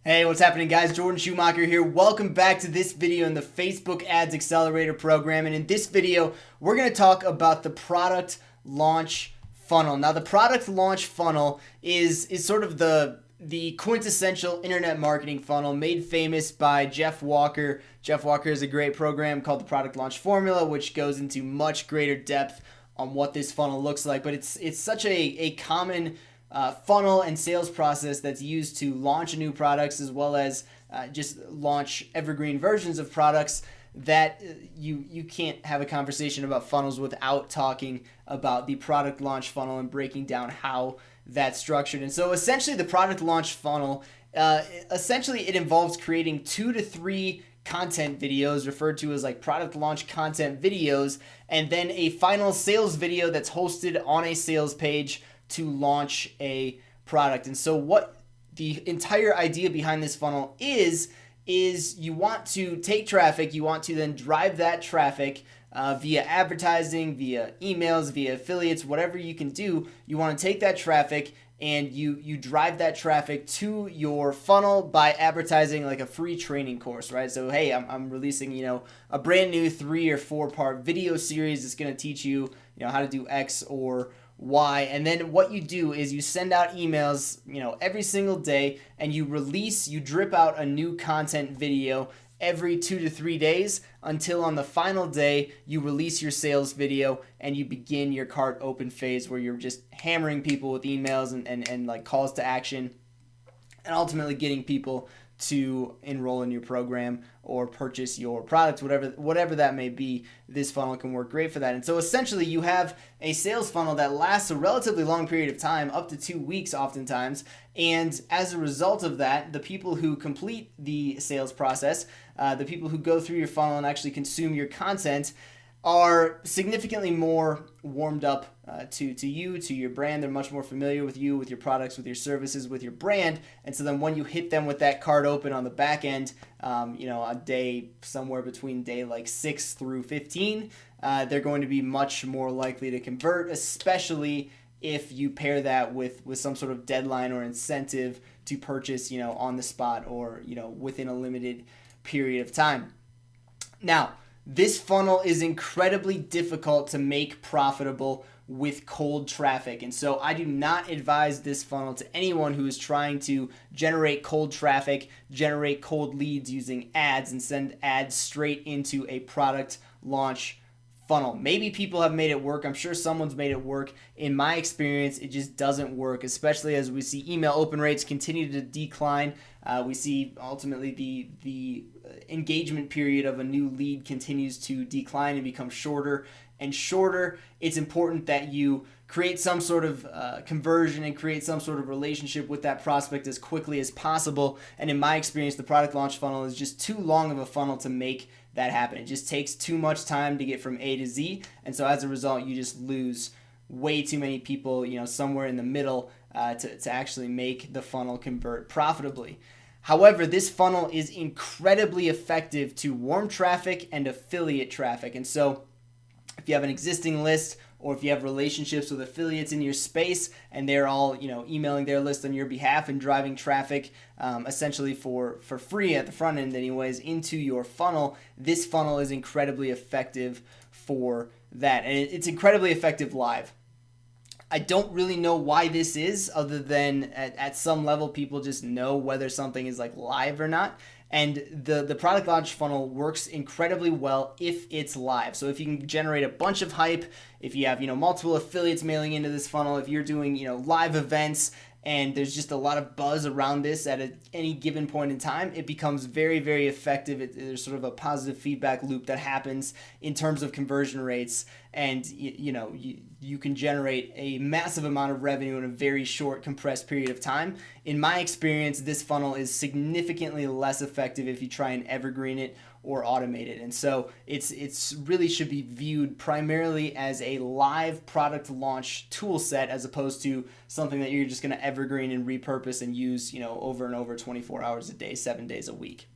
Hey, what's happening, guys? Jordan Schumacher here. Welcome back to this video in the Facebook Ads Accelerator program. And in this video, we're going to talk about the product launch funnel. Now, the product launch funnel is sort of the quintessential internet marketing funnel made famous by Jeff Walker. Jeff Walker has a great program called the Product Launch Formula, which goes into much greater depth on what this funnel looks like. But it's such a common funnel and sales process that's used to launch new products as well as just launch evergreen versions of products that you can't have a conversation about funnels without talking about the product launch funnel and breaking down how that's structured. And so essentially the product launch funnel, it involves creating 2 to 3 content videos referred to as like product launch content videos, and then a final sales video that's hosted on a sales page to launch a product. And so what the entire idea behind this funnel is you want to take traffic, you want to then drive that traffic via advertising, via emails, via affiliates, whatever you can do. You want to take that traffic and you drive that traffic to your funnel by advertising like a free training course, right? So, hey, I'm releasing, a brand new 3 or 4 part video series that's going to teach you, how to do X or Y. And then what you do is you send out emails, every single day, and you drip out a new content video every 2 to 3 days until on the final day you release your sales video and you begin your cart open phase where you're just hammering people with emails and like calls to action and ultimately getting people to enroll in your program or purchase your product, whatever that may be. This funnel can work great for that. And so essentially you have a sales funnel that lasts a relatively long period of time, up to 2 weeks oftentimes. And as a result of that, the people who complete the sales process, the people who go through your funnel and actually consume your content, are significantly more warmed up to you, to your brand. They're much more familiar with you, with your products, with your services, with your brand. And so then when you hit them with that cart open on the back end, a day somewhere between day like 6 through 15, they're going to be much more likely to convert, especially if you pair that with some sort of deadline or incentive to purchase, on the spot or, within a limited period of time. Now, this funnel is incredibly difficult to make profitable with cold traffic. And so I do not advise this funnel to anyone who is trying to generate cold traffic, generate cold leads using ads, and send ads straight into a product launch funnel. Maybe people have made it work. I'm sure someone's made it work. In my experience, it just doesn't work, especially as we see email open rates continue to decline. We see ultimately the engagement period of a new lead continues to decline and become shorter and shorter. It's important that you create some sort of conversion and create some sort of relationship with that prospect as quickly as possible. And in my experience, the product launch funnel is just too long of a funnel to make that happen. It just takes too much time to get from A to Z. And so as a result, you just lose way too many people, somewhere in the middle to actually make the funnel convert profitably. However, this funnel is incredibly effective to warm traffic and affiliate traffic. And so if you have an existing list or if you have relationships with affiliates in your space and they're all, emailing their list on your behalf and driving traffic essentially for free at the front end anyways into your funnel, this funnel is incredibly effective for that. And it's incredibly effective live. I don't really know why this is, other than at some level people just know whether something is like live or not. And the product launch funnel works incredibly well if it's live. So if you can generate a bunch of hype, if you have multiple affiliates mailing into this funnel, if you're doing live events and there's just a lot of buzz around this at any given point in time, it becomes very, very effective. There's sort of a positive feedback loop that happens in terms of conversion rates, and you can generate a massive amount of revenue in a very short, compressed period of time. In my experience, this funnel is significantly less effective if you try and evergreen it or automate it. And so it's really should be viewed primarily as a live product launch tool set as opposed to something that you're just going to evergreen and repurpose and use, over and over 24 hours a day, 7 days a week.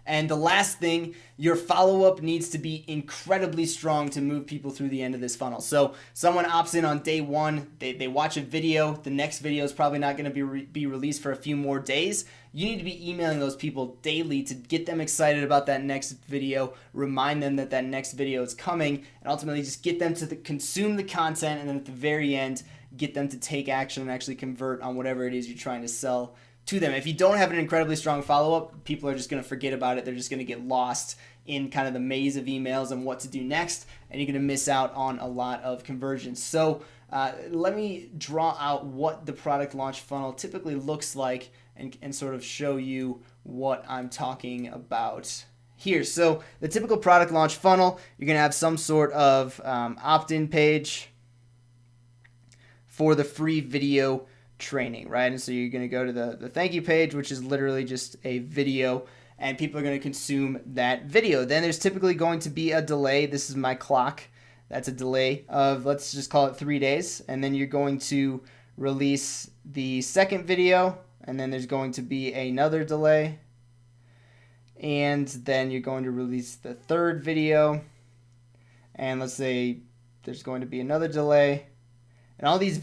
And the last thing, your follow-up needs to be incredibly strong to move people through the end of this funnel. So someone opts in on day one, they watch a video, the next video is probably not going to be released for a few more days. You need to be emailing those people daily to get them excited about that next video, remind them that that next video is coming, and ultimately just get them to consume the content, and then at the very end, get them to take action and actually convert on whatever it is you're trying to sell to them. If you don't have an incredibly strong follow-up, people are just going to forget about it. They're just going to get lost in kind of the maze of emails and what to do next, and you're going to miss out on a lot of conversions. So let me draw out what the product launch funnel typically looks like and sort of show you what I'm talking about here. So the typical product launch funnel, you're going to have some sort of opt-in page for the free video training, right? And so you're going to go to the thank you page, which is literally just a video, and people are going to consume that video. Then there's typically going to be a delay. This is my clock. That's a delay of, let's just call it 3 days. And then you're going to release the second video, and then there's going to be another delay. And then you're going to release the third video, and let's say there's going to be another delay. And all these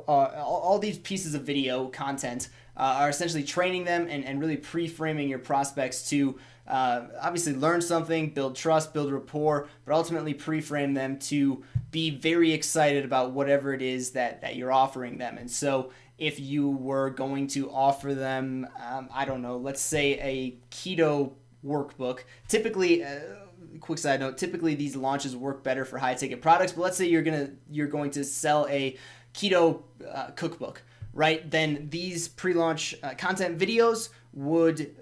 all these pieces of video content are essentially training them and really pre-framing your prospects to obviously learn something, build trust, build rapport, but ultimately pre-frame them to be very excited about whatever it is that you're offering them. And so if you were going to offer them, I don't know, let's say a keto workbook, typically, quick side note, typically these launches work better for high ticket products, but let's say you're going to sell a keto cookbook, right? Then these pre-launch content videos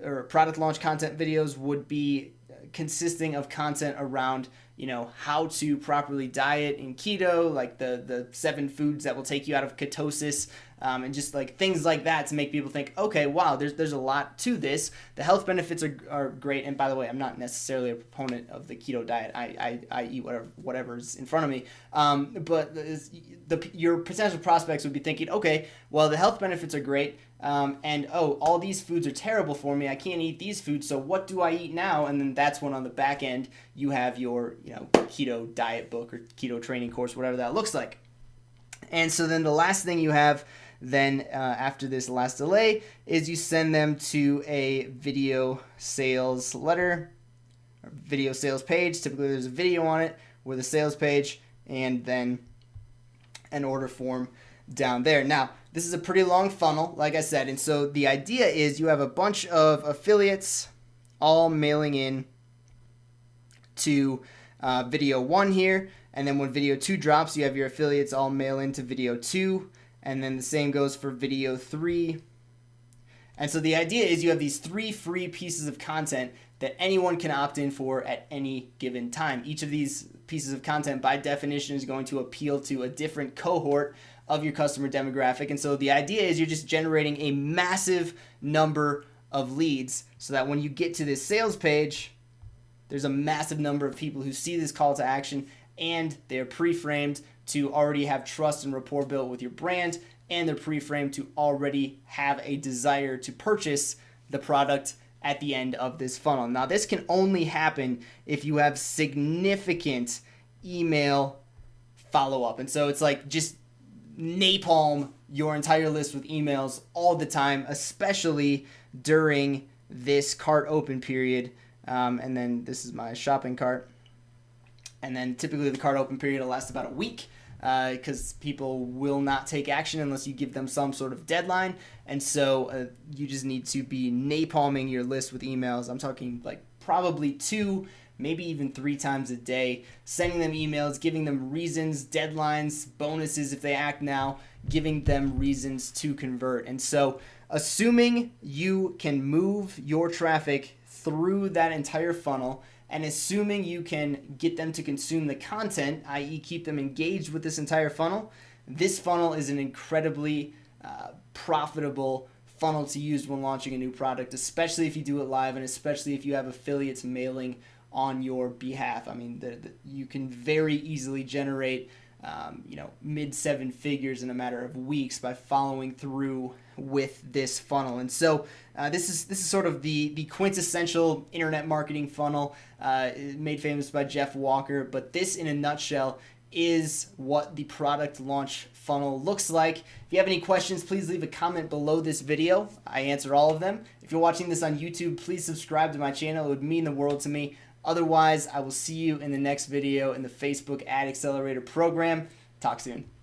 or product launch content videos would be consisting of content around, how to properly diet in keto, like the 7 foods that will take you out of ketosis, and just like things like that to make people think, okay, wow, there's a lot to this. The health benefits are great. And by the way, I'm not necessarily a proponent of the keto diet. I eat whatever's in front of me. But your potential prospects would be thinking, okay, well, the health benefits are great. And all these foods are terrible for me. I can't eat these foods. So what do I eat now? And then that's when on the back end you have your keto diet book or keto training course, whatever that looks like. And so then the last thing you have then after this last delay is you send them to a video sales letter or video sales page. Typically there's a video on it with a sales page and then an order form down there. Now, this is a pretty long funnel, like I said, and so the idea is you have a bunch of affiliates all mailing in to video 1 here, and then when video 2 drops, you have your affiliates all mail into video 2, and then the same goes for video 3. And so the idea is you have these 3 free pieces of content that anyone can opt in for at any given time. Each of these pieces of content by definition is going to appeal to a different cohort of your customer demographic. And so the idea is you're just generating a massive number of leads so that when you get to this sales page, there's a massive number of people who see this call to action and they're pre-framed to already have trust and rapport built with your brand, and they're pre-framed to already have a desire to purchase the product at the end of this funnel. Now, this can only happen if you have significant email follow-up. And so it's like just napalm your entire list with emails all the time, especially during this cart open period. And then this is my shopping cart. And then typically the cart open period will last about a week because people will not take action unless you give them some sort of deadline. And so you just need to be napalming your list with emails. I'm talking like probably 2, maybe even 3 times a day, sending them emails, giving them reasons, deadlines, bonuses if they act now, giving them reasons to convert. And so assuming you can move your traffic through that entire funnel, and assuming you can get them to consume the content, i.e. keep them engaged with this entire funnel, this funnel is an incredibly profitable funnel to use when launching a new product, especially if you do it live and especially if you have affiliates mailing on your behalf. I mean, you can very easily generate mid 7 figures in a matter of weeks by following through with this funnel. And so this is sort of the quintessential internet marketing funnel made famous by Jeff Walker. But this, in a nutshell, is what the product launch funnel looks like. If you have any questions, please leave a comment below this video. I answer all of them. If you're watching this on YouTube, please subscribe to my channel. It would mean the world to me. Otherwise, I will see you in the next video in the Facebook Ad Accelerator program. Talk soon.